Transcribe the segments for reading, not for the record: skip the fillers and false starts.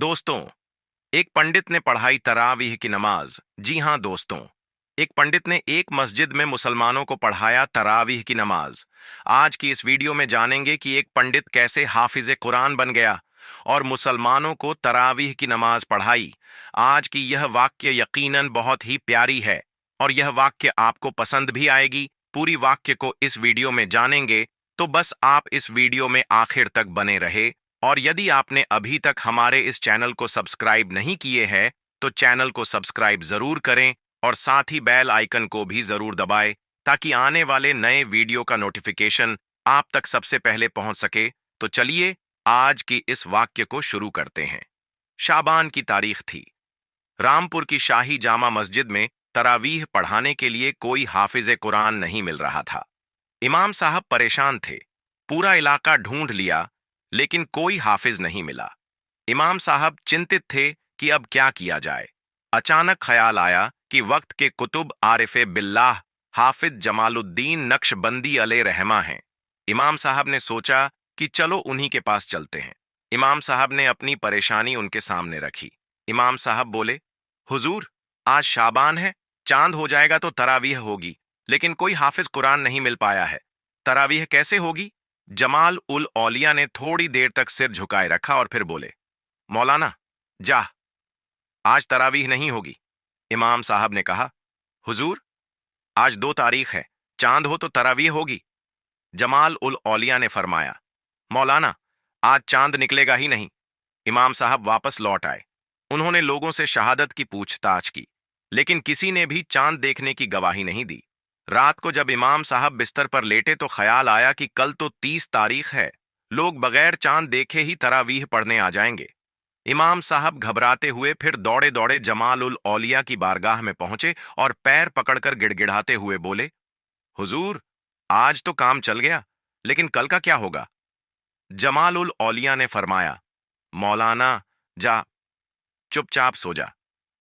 दोस्तों, एक पंडित ने पढ़ाई तरावीह की नमाज। जी हां दोस्तों, एक पंडित ने एक मस्जिद में मुसलमानों को पढ़ाया तरावीह की नमाज। आज की इस वीडियो में जानेंगे कि एक पंडित कैसे हाफिज कुरान बन गया और मुसलमानों को तरावीह की नमाज पढ़ाई। आज की यह वाक्य यकीनन बहुत ही प्यारी है और यह वाक्य आपको पसंद भी आएगी। पूरी वाक्य को इस वीडियो में जानेंगे, तो बस आप इस वीडियो में आखिर तक बने रहे। और यदि आपने अभी तक हमारे इस चैनल को सब्सक्राइब नहीं किए हैं, तो चैनल को सब्सक्राइब जरूर करें और साथ ही बेल आइकन को भी जरूर दबाएं, ताकि आने वाले नए वीडियो का नोटिफिकेशन आप तक सबसे पहले पहुंच सके। तो चलिए आज की इस वाक्य को शुरू करते हैं। शाबान की तारीख थी। रामपुर की शाही जामा मस्जिद में तरावीह पढ़ाने के लिए कोई हाफिज कुरान नहीं मिल रहा था। इमाम साहब परेशान थे। पूरा इलाका ढूंढ लिया, लेकिन कोई हाफिज नहीं मिला। इमाम साहब चिंतित थे कि अब क्या किया जाए। अचानक ख्याल आया कि वक्त के कुतुब आरिफे बिल्लाह हाफिज जमालुद्दीन नक्शबंदी अलैहि रहमा हैं। इमाम साहब ने सोचा कि चलो उन्हीं के पास चलते हैं। इमाम साहब ने अपनी परेशानी उनके सामने रखी। इमाम साहब बोले, हुजूर, आज शाबान है, चांद हो जाएगा तो तरावीह होगी, लेकिन कोई हाफिज कुरान नहीं मिल पाया है। तरावीह कैसे होगी? जमाल उल औलिया ने थोड़ी देर तक सिर झुकाए रखा और फिर बोले, मौलाना, जा, आज तरावीह नहीं होगी। इमाम साहब ने कहा, हुजूर, आज 2 तारीख है, चांद हो तो तरावीह होगी। जमाल उल औलिया ने फरमाया, मौलाना, आज चांद निकलेगा ही नहीं। इमाम साहब वापस लौट आए। उन्होंने लोगों से शहादत की पूछताछ की, लेकिन किसी ने भी चांद देखने की गवाही नहीं दी। रात को जब इमाम साहब बिस्तर पर लेटे तो ख्याल आया कि कल तो 30 तारीख है, लोग बगैर चांद देखे ही तरावीह पढ़ने आ जाएंगे। इमाम साहब घबराते हुए फिर दौड़े दौड़े जमाल उल औलिया की बारगाह में पहुंचे और पैर पकड़कर गिड़गिड़ाते हुए बोले, हुजूर, आज तो काम चल गया, लेकिन कल का क्या होगा? जमाल उल औलिया ने फरमाया, मौलाना, जा, चुपचाप सो जा।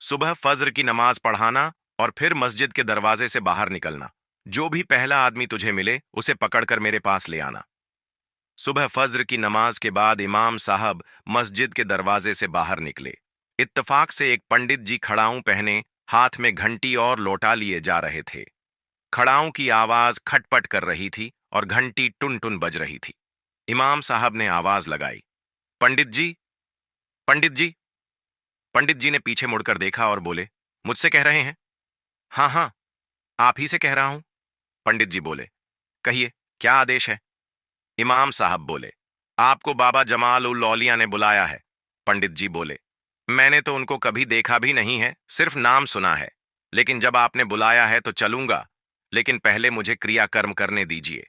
सुबह फज्र की नमाज पढ़ाना और फिर मस्जिद के दरवाजे से बाहर निकलना। जो भी पहला आदमी तुझे मिले उसे पकड़कर मेरे पास ले आना। सुबह फज्र की नमाज के बाद इमाम साहब मस्जिद के दरवाजे से बाहर निकले। इत्तफाक से एक पंडित जी खड़ाऊं पहने हाथ में घंटी और लोटा लिए जा रहे थे। खड़ाऊं की आवाज खटपट कर रही थी और घंटी टुन टुन बज रही थी। इमाम साहब ने आवाज लगाई, पंडित जी, पंडित जी। पंडित जी ने पीछे मुड़कर देखा और बोले, मुझसे कह रहे हैं? हाँ हाँ, आप ही से कह रहा हूं। पंडित जी बोले, कहिए, क्या आदेश है? इमाम साहब बोले, आपको बाबा जमाल उल औलिया ने बुलाया है। पंडित जी बोले, मैंने तो उनको कभी देखा भी नहीं है, सिर्फ नाम सुना है, लेकिन जब आपने बुलाया है तो चलूंगा, लेकिन पहले मुझे क्रियाकर्म करने दीजिए।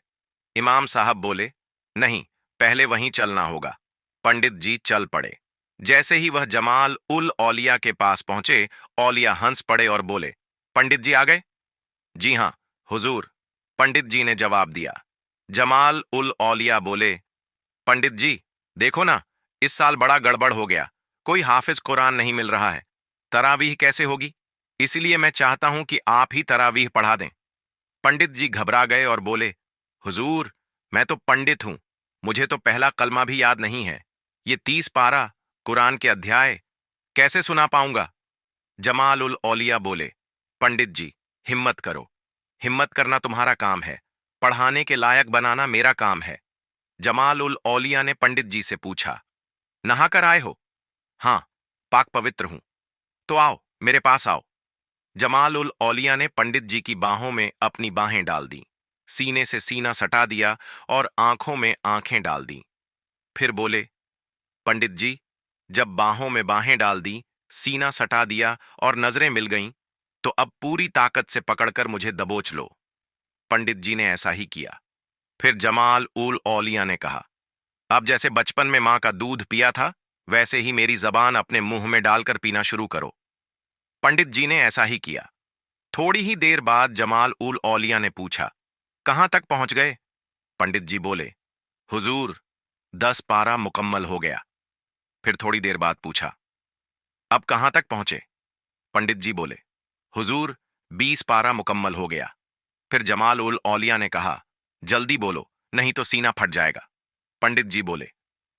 इमाम साहब बोले, नहीं, पहले वहीं चलना होगा। पंडित जी चल पड़े। जैसे ही वह जमाल उल औलिया के पास पहुंचे, औलिया हंस पड़े और बोले, पंडित जी आ गए? जी हां, हुजूर, पंडित जी ने जवाब दिया। जमाल उल औलिया बोले, पंडित जी, देखो ना, इस साल बड़ा गड़बड़ हो गया, कोई हाफिज कुरान नहीं मिल रहा है, तरावीह कैसे होगी? इसलिए मैं चाहता हूं कि आप ही तरावीह पढ़ा दें। पंडित जी घबरा गए और बोले, हुजूर, मैं तो पंडित हूं, मुझे तो पहला कलमा भी याद नहीं है। ये 30 पारा कुरान के अध्याय कैसे सुना पाऊंगा? जमाल उल औलिया बोले, पंडित जी, हिम्मत करो। हिम्मत करना तुम्हारा काम है, पढ़ाने के लायक बनाना मेरा काम है। जमाल उल औलिया ने पंडित जी से पूछा, नहा कर आए हो? हाँ, पाक पवित्र हूं। तो आओ, मेरे पास आओ। जमाल उल औलिया ने पंडित जी की बाहों में अपनी बाहें डाल दी, सीने से सीना सटा दिया और आंखों में आंखें डाल दी। फिर बोले, पंडित जी, जब बाहों में बाहें डाल दी, सीना सटा दिया और नजरें मिल गईं, तो अब पूरी ताकत से पकड़कर मुझे दबोच लो। पंडित जी ने ऐसा ही किया। फिर जमाल उल औलिया ने कहा, अब जैसे बचपन में मां का दूध पिया था, वैसे ही मेरी जबान अपने मुंह में डालकर पीना शुरू करो। पंडित जी ने ऐसा ही किया। थोड़ी ही देर बाद जमाल उल औलिया ने पूछा, कहां तक पहुंच गए? पंडित जी बोले, हुजूर, 10 पारा मुकम्मल हो गया। फिर थोड़ी देर बाद पूछा, अब कहां तक पहुंचे? पंडित जी बोले, हुजूर, 20 पारा मुकम्मल हो गया। फिर जमाल उल औलिया ने कहा, जल्दी बोलो, नहीं तो सीना फट जाएगा। पंडित जी बोले,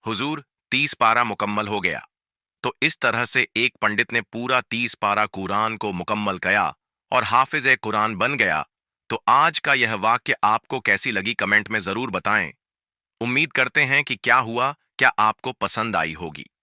हुजूर, 30 पारा मुकम्मल हो गया। तो इस तरह से एक पंडित ने पूरा 30 पारा कुरान को मुकम्मल किया और हाफिज ए कुरान बन गया। तो आज का यह वाक्य आपको कैसी लगी कमेंट में जरूर बताएं। उम्मीद करते हैं कि क्या हुआ, क्या आपको पसंद आई होगी।